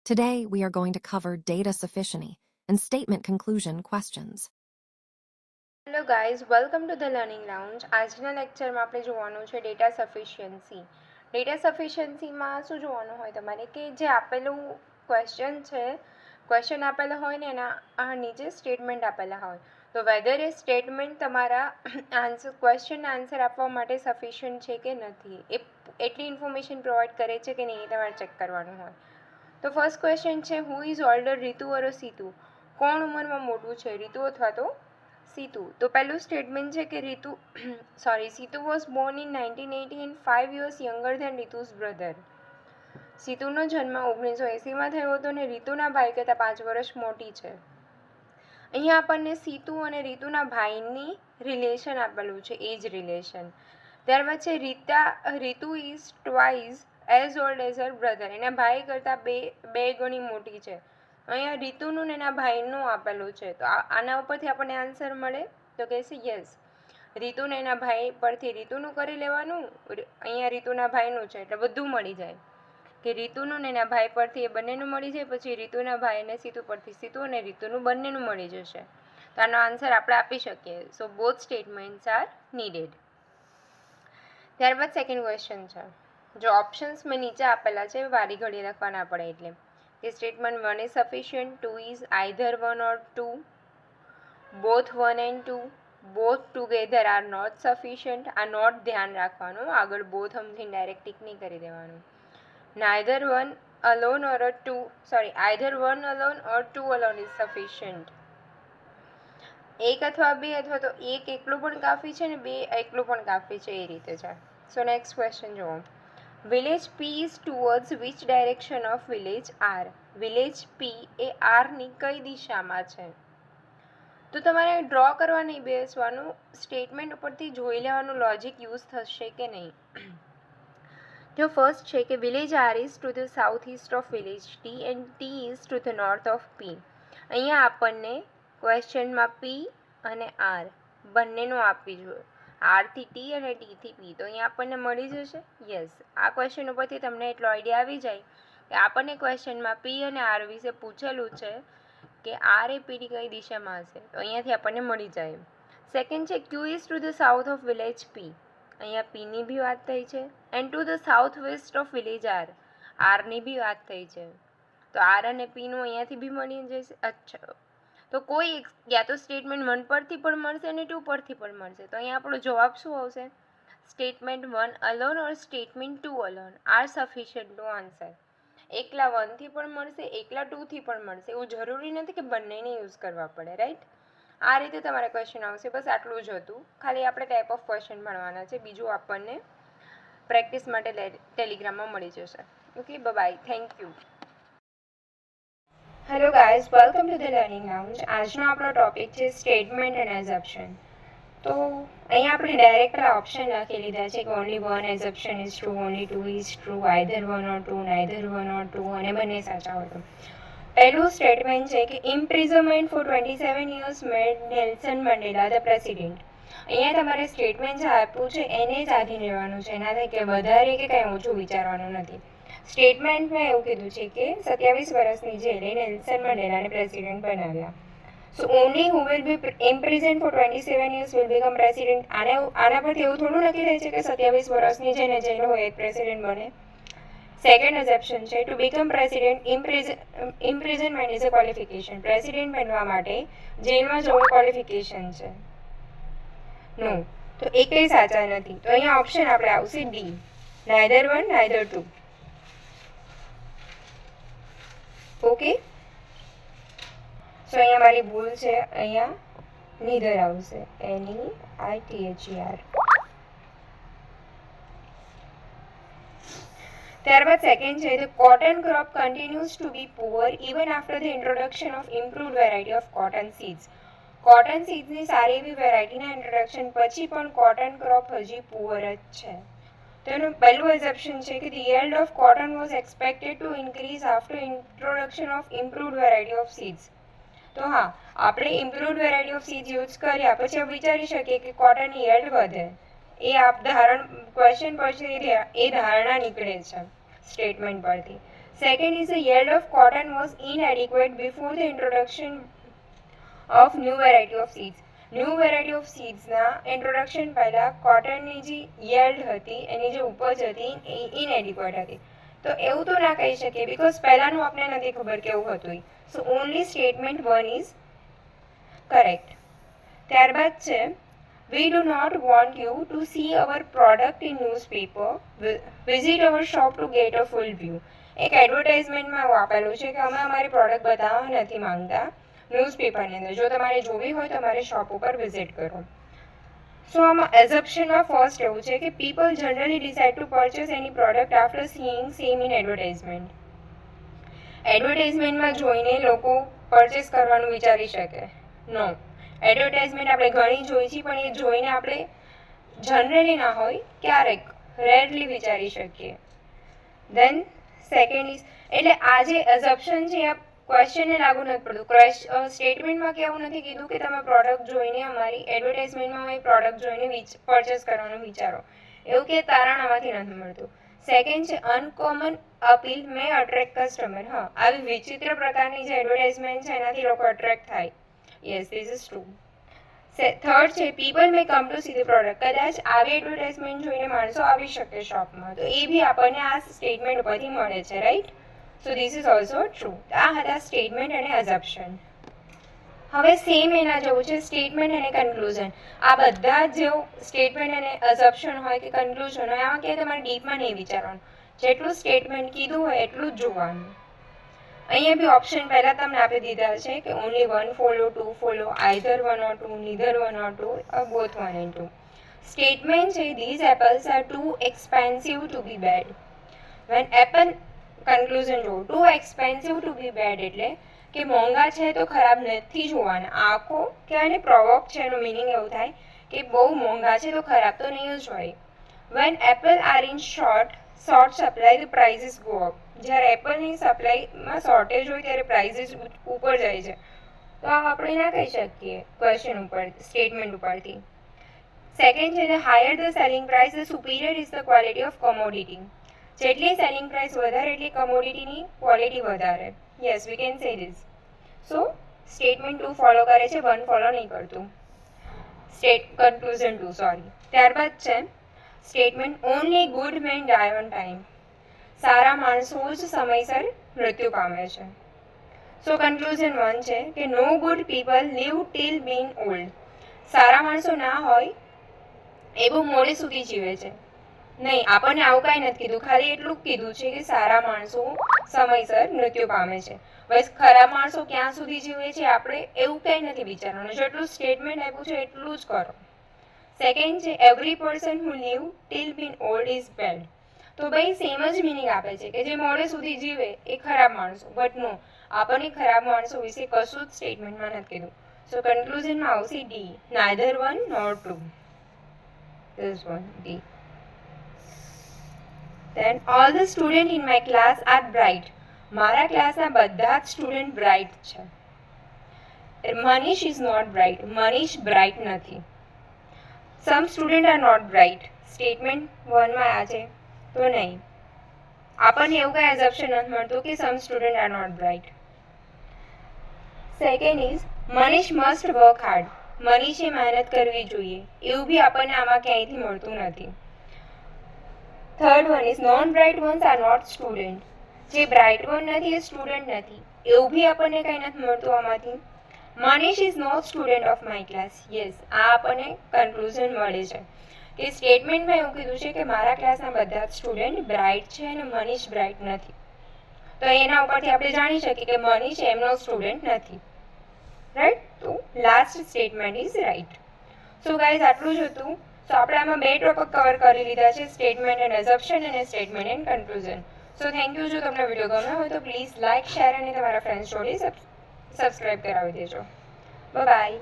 Today, we are going to cover data sufficiency and statement conclusion questions. Hello guys, welcome to the learning lounge. આજના લેક્ચરમાં આપણે જોવાનું છે data sufficiency. Data સફિશિયન્સીમાં શું જોવાનું હોય તમારે કે જે આપેલું ક્વેશ્ચન આપેલો હોય ને એના નીચે સ્ટેટમેન્ટ આપેલા હોય તો વેધર એ સ્ટેટમેન્ટ તમારા ક્વેશ્ચનના આન્સર આપવા માટે સફિશિયન્ટ છે કે નથી, એ એટલી ઇન્ફોર્મેશન પ્રોવાઈડ કરે છે કે નહીં એ તમારે ચેક કરવાનું હોય. તો ફર્સ્ટ ક્વેશ્ચન છે, હુ ઇઝ ઓલ્ડર, રીતુ ઓર સીતુ? કોણ ઉંમરમાં મોટું છે, રીતુ અથવા તો સીતુ? તો પહેલું સ્ટેટમેન્ટ છે કે Situ was born in 1980 and 5 years younger than રીતુઝ બ્રધર. સીતુનો જન્મ 1980માં થયો હતો અને રીતુના ભાઈ કરતાં 5 વર્ષ મોટી છે. અહીંયા આપણને સીતુ અને રીતુના ભાઈની રિલેશન આપેલું છે, એજ રિલેશન. ત્યારબાદ છે Ritu is twice as old as her brother. એના ભાઈ કરતાં બે ગણી મોટી છે. અહીંયા રીતુનું ને એના ભાઈનું આપેલું છે, તો આના ઉપરથી આપણને આન્સર મળે તો કહેશે યસ. રીતુને એના ભાઈ પરથી રીતુનું કરી લેવાનું, અહીંયા રીતુના ભાઈનું છે એટલે બધું મળી જાય કે રીતુનું ને એના ભાઈ પરથી એ બંનેનું મળી જાય, પછી રીતુના ભાઈ અને સીતુ પરથી સીતુ અને રીતુનું બંનેનું મળી જશે. તો આનો આન્સર આપણે આપી શકીએ. સો બોથ સ્ટેટમેન્ટ્સ આર નીડેડ. ત્યારબાદ સેકન્ડ ક્વેશ્ચન છે, જો ઓપ્શન્સ મેં નીચે આપેલા છે વારી ઘડી લખવાના પડે એટલે કે statement 1 is sufficient, 2 is either 1 or 2, both 1 and 2, both together are not sufficient. આ નોટ ધ્યાન રાખવાનું, આગળ બોથ સમથીને ડાયરેક્ટ ટીક નહીં કરી દેવાનું. neither one alone or either one alone or two alone is sufficient. એક અથવા બે અથવા તો એક એકલું પણ કાફી છે ને બે એકલું પણ કાફી છે, એ રીતે છે. સો નેક્સ્ટ ક્વેશ્ચન જુઓ, village P is towards which direction of village R? Village P એ આરની કઈ દિશામાં છે? તો તમારે ડ્રો કરવા નહીં બેસવાનું, સ્ટેટમેન્ટ ઉપરથી જોઈ લેવાનું લોજિક યુઝ થશે કે નહીં. જો ફર્સ્ટ છે કે village R is to the south east of village T and T is to the north of P. અહીંયા આપણને ક્વેશ્ચનમાં પી અને આર બંનેનું આપવી જોઈએ, આરથી ટી અને ટીથી પી. તો અહીંયા આપણને મળી જશે યસ. આ ક્વેશ્ચન ઉપરથી તમને એટલો આઈડિયા આવી જાય કે આપણને ક્વેશ્ચનમાં પી અને આર વિશે પૂછેલું છે કે આર એ પીની કઈ દિશામાં હશે, તો અહીંયાથી આપણને મળી જાય. સેકન્ડ છે Q is to the south of village P. અહીંયા પીની બી વાત થઈ છે and to the south west of village R, આરની બી વાત થઈ છે. તો આર અને પીનું અહીંયાથી બી મળી જશે. અચ્છા, તો કોઈ યા તો સ્ટેટમેન્ટ 1 પરથી પણ મળશે અને 2 પરથી પણ મળશે. તો અહીંયા આપણો જવાબ શું આવશે? Statement 1 alone or statement 2 alone are sufficient to answer. એકલા 1થી પણ મળશે, એકલા 2થી પણ મળશે, એવું જરૂરી નથી કે બંનેને યુઝ કરવા પડે, રાઈટ? આ રીતે તમારે ક્વેશ્ચન આવશે. બસ આટલું જ હતું, ખાલી આપણે ટાઈપ ઓફ ક્વેશ્ચન ભણવાના છે, બીજું આપણને પ્રેક્ટિસ માટે ટેલિગ્રામમાં મળી જશે. Okay, bye, thank you. Hello guys, welcome to the learning lounge. આજનો આપણો ટોપિક છે સ્ટેટમેન્ટ એન્ડ એઝમ્પશન. તો અહીંયા આપણે ડાયરેક્ટ ઓપ્શન લખી લીધા છે કે only one assumption is true, only 2 is true, either 1 or 2, neither 1 or 2 અને બંને સાચા હોય. પહેલું સ્ટેટમેન્ટ છે કે imprisonment for 27 years made Nelson Mandela the president. અહીંયા તમારે સ્ટેટમેન્ટ જે આપ્યું છે એને જ આધીન રહેવાનું છે, એનાથી કે વધારે કે કંઈ ઓછું વિચારવાનું નથી. સ્ટેટમેન્ટમાં એવું કીધું છે કે 27 વર્ષની જેલે નેલ્સન મંડેલાને પ્રેસિડેન્ટ બનાવ્યા. So only who will be imprison for 27 years will become president. આના પરથી એવું થોડું નક્કી રહે છે કે 27 વર્ષની જેને જેલ હોય એ પ્રેસિડેન્ટ બને. સેકન્ડ એઝમ્પશન છે to become president imprisonment is a qualification. President બનવા માટે જેલમાં જવું ક્વોલિફિકેશન છે. નો, તો એ કંઈ સાચા નથી. તો અહીંયા ઓપ્શન આપણે આવશે ડી, નાઈધર 1 નાઈધર 2. ઓકે, સો અહીંયા મારી ભૂલ છે, અહીંયા નીધર આવશે, NEITHER. ત્યારબાદ સેકન્ડ છે the cotton crop continues to be poor even after the introduction of improved variety of cotton seeds. Cotton સીડ્સની સારી એવી વેરાયટીના ઇન્ટ્રોડક્શન પછી પણ કોટન ક્રોપ હજી પુઅર જ છે. તો એનું પહેલું એઝમ્પશન છે કે the yield of cotton was expected two increase after introduction of improved variety of seeds. તો હા, આપણે improved variety of seeds use કર્યા પછી આપણે વિચારી શકીએ કે કોટનની યીલ્ડ વધે. એ ક્વેશ્ચન પરથી એ ધારણા નીકળે છે સ્ટેટમેન્ટ પરથી. Second is the yield of cotton was inadequate before the introduction of new variety of seeds. New variety of સીડ્સના ઇન્ટ્રોડક્શન પહેલાં કોટનની જે યલ્ડ હતી એની જે ઉપજ હતી એ ઇનએડિક્વેટ હતી. તો એવું તો ના કહી શકીએ બિકોઝ પહેલાંનું આપણે નથી ખબર કેવું હતું. સો ઓનલી સ્ટેટમેન્ટ 1 ઇઝ કરેક્ટ. ત્યારબાદ છે We do not want you to see our product in newspaper. Visit our shop to get a full view. એક એડવર્ટાઇઝમેન્ટમાં એવું આપેલું છે કે અમે અમારી પ્રોડક્ટ બતાવવા નથી માંગતા ન્યૂઝપેપરની અંદર. જો તમારે જોવી હોય તો અમારી શોપ ઉપર વિઝિટ કરો. સો આમાં એઝપ્શનમાં ફર્સ્ટ એવું છે કે people generally decide to purchase any product after seeing same in advertisement. એડવર્ટાઇઝમેન્ટમાં જોઈને લોકો પરચેસ કરવાનું વિચારી શકે? નો. એડવર્ટાઇઝમેન્ટ આપણે ઘણી જોઈ છે પણ એ જોઈને આપણે જનરલી ના હોય ક્યારેક રેરલી વિચારી શકીએ. દેન સેકન્ડ ઇઝ એટલે આ જે એઝપ્શન છે આ ક્વેશ્ચનને લાગુ નથી પડતું. સ્ટેટમેન્ટમાં કેવું નથી કીધું કે તમે પ્રોડક્ટ જોઈને અમારી એડવર્ટાઇઝમેન્ટમાં એ પ્રોડક્ટ જોઈને પરચેસ કરવાનું વિચારો. એવું કે તારણ આમાંથી નથી મળતું. સેકન્ડ છે અનકોમન અપીલ મે અટ્રેક્ટ કસ્ટમર. હા, આવી વિચિત્ર પ્રકારની જે એડવર્ટાઇઝમેન્ટ છે એનાથી લોકો અટ્રેક્ટ થાય. Yes, this is true. Third છે people may come to see the product. કદાચ આવી એડવર્ટાઇઝમેન્ટ જોઈને માણસો આવી શકે શોપમાં. તો એ બી આપણને આ સ્ટેટમેન્ટ ઉપરથી મળે છે, right? So this is also true. આ હતા સ્ટેટમેન્ટ અને અઝપ્શન. હવે સેમ એના જેવું છે સ્ટેટમેન્ટ અને કન્ક્લુઝન. આ બધા જ જેવું સ્ટેટમેન્ટ અને અઝપ્શન હોય કે કન્ક્લુઝન હોય આમાં ક્યાંય તમારે ડીપમાં નહીં વિચારવાનું. જેટલું સ્ટેટમેન્ટ કીધું હોય એટલું જ જોવાનું. અહીંયા બી ઓપ્શન પહેલાં તમને આપી દીધા છે કે only 1 follow, 2 follow, either 1 or 2, neither 1 or 2, both 1 and 2. Statement છે these apples are too expensive to be bad. When apple conclusion જુઓ too expensive to be bad એટલે કે મોંઘા છે તો ખરાબ નથી જોવાના. આખો કે આને પ્રોવોક છે એનું મિનિંગ એવું થાય કે બહુ મોંઘા છે તો ખરાબ તો નહીં જ હોય. When apple are in short supply the prices go up. જ્યારે એપલની સપ્લાયમાં શોર્ટેજ હોય ત્યારે પ્રાઇઝીસ ઉપર જાય છે. તો આ આપણે ના કહી શકીએ ક્વેશ્ચન ઉપર સ્ટેટમેન્ટ ઉપરથી. સેકન્ડ છે the higher the selling price the superior is the quality of commodity. જેટલી સેલિંગ પ્રાઇસ વધારે એટલી કમોડિટીની ક્વોલિટી વધારે. Yes, we can say this. So statement 2 follow કરે છે, 1 ફોલો નહીં કરતું. Conclusion 2 sorry. ત્યારબાદ છે statement only good man die on time. સારા માણસો જ સમયસર મૃત્યુ પામે છે. સો કન્ક્લુઝન 1 છે કે નો good people leave till been old. સારા માણસો ના હોય એ બહુ મોડે સુધી જીવે છે. નહીં, આપણને આવું કાંઈ નથી કીધું, ખાલી એટલું કીધું છે કે સારા માણસો સમયસર મૃત્યુ પામે છે. બસ ખરાબ માણસો ક્યાં સુધી જીવે છે આપણે એવું કંઈ નથી વિચારવાનું. જેટલું સ્ટેટમેન્ટ આપ્યું છે એટલું જ કરો. સેકન્ડ છે every person who live till been old is bad. તો ભાઈ સેમ જ મિનિંગ આપે છે કે જે મોડે સુધી જીવે એ ખરાબ માણસો. બટ નો, આપણને ખરાબ માણસો વિશે કશું જ સ્ટેટમેન્ટમાં નથી કીધું. સો કન્ક્લુઝનમાં આવશે D, neither 1 nor 2. This one, D. Then all the students in my class are bright. મારા ક્લાસના બધા જ સ્ટુડન્ટ બ્રાઇટ છે. Manish is not bright. Manish bright નથી. Some student are not bright. Statement 1 માં આ છે તો નહીં. આપણને એવું કંઈ એઝપ્શન નથી મળતું કે some student are not bright. Second is Manish must work hard. મનીષે મહેનત કરવી જોઈએ. એવું બી આપણને આમાં ક્યાંયથી મળતું નથી. Third one is non bright ones are not student. જે બ્રાઇટ વન નથી એ સ્ટુડન્ટ નથી. એવું બી આપણને કંઈ નથી મળતું આમાંથી. Manish is not student of my class. Yes, આ આપણને કન્ક્લુઝન મળે છે કે સ્ટેટમેન્ટમાં એવું કીધું છે કે મારા ક્લાસના બધા જ સ્ટુડન્ટ બ્રાઇટ છે અને મનીષ બ્રાઇટ નથી. તો એના ઉપરથી આપણે જાણી શકીએ કે મનીષ એમનો સ્ટુડન્ટ નથી. રાઈટ? તો last statement is right. So guys આટલું જ હતું. સો આપણે આમાં 2 ટોપિક કવર કરી લીધા છે, સ્ટેટમેન્ટ એન્ડ એઝપ્શન અને statement and conclusion. So thank you. જો તમને વિડીયો ગમ્યો હોય તો પ્લીઝ લાઇક, શેર અને તમારા ફ્રેન્ડ્સ જોડે સબસ્ક્રાઈબ કરાવી દેજો. બાય.